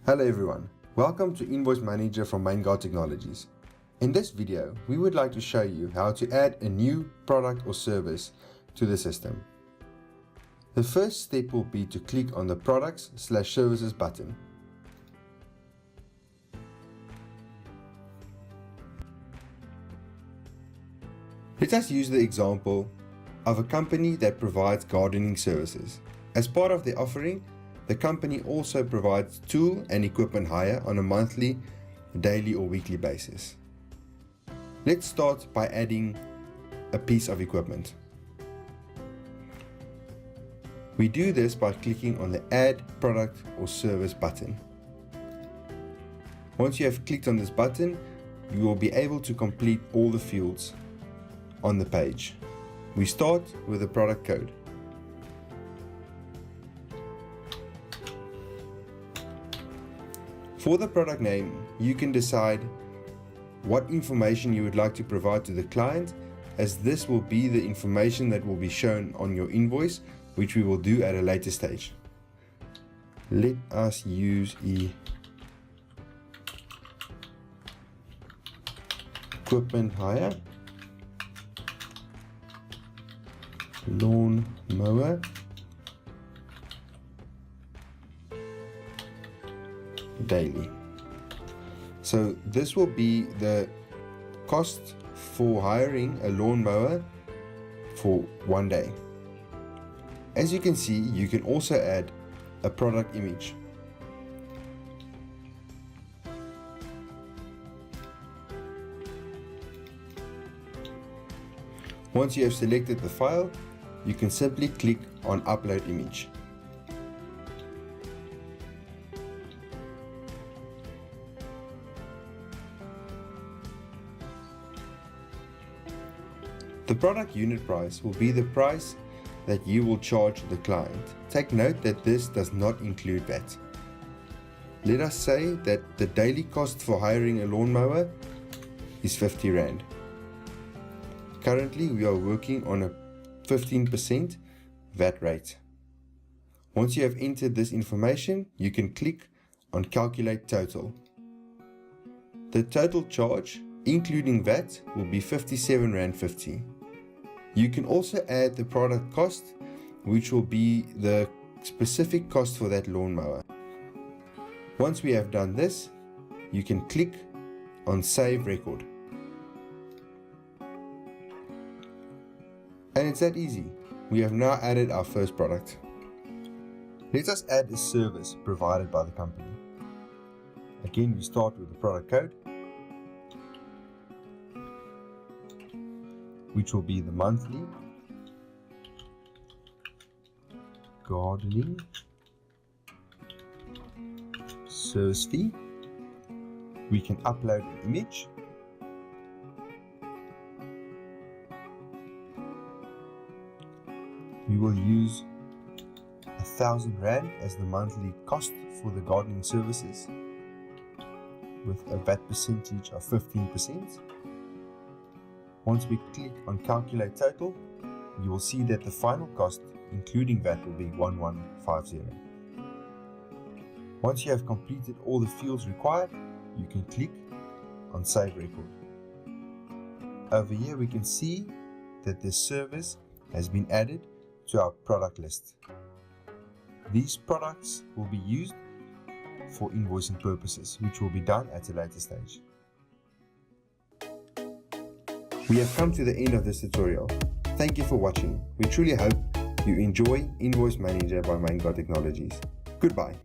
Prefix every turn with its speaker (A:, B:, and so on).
A: Hello everyone, welcome to Invoice Manager from Mainguard Technologies. In this video, we would like to show you how to add a new product or service to the system. The first step will be to click on the Products/Services button. Let us use the example of a company that provides gardening services. As part of their offering, the company also provides tool and equipment hire on a monthly, daily or weekly basis. Let's start by adding a piece of equipment. We do this by clicking on the Add Product or Service button. Once you have clicked on this button, you will be able to complete all the fields on the page. We start with the product code. For the product name, you can decide what information you would like to provide to the client, as this will be the information that will be shown on your invoice, which we will do at a later stage. Let us use equipment hire, lawn mower, daily. So this will be the cost for hiring a lawn mower for 1 day. As you can see, you can also add a product image. Once you have selected the file, you can simply click on Upload Image. The product unit price will be the price that you will charge the client. Take note that this does not include VAT. Let us say that the daily cost for hiring a lawnmower is 50 Rand. Currently, we are working on a 15% VAT rate. Once you have entered this information, you can click on Calculate Total. The total charge, including VAT, will be 57.50 Rand. You can also add the product cost, which will be the specific cost for that lawnmower. Once we have done this, you can click on Save Record. And it's that easy. We have now added our first product. Let us add a service provided by the company. Again, we start with the product code, which will be the monthly gardening service fee. We can upload an image. We will use 1,000 Rand as the monthly cost for the gardening services, with a VAT percentage of 15%. Once we click on Calculate Total, you will see that the final cost, including VAT, will be 1150. Once you have completed all the fields required, you can click on Save Record. Over here we can see that this service has been added to our product list. These products will be used for invoicing purposes, which will be done at a later stage. We have come to the end of this tutorial. Thank you for watching. We truly hope you enjoy Invoice Manager by Mainguard Technologies. Goodbye.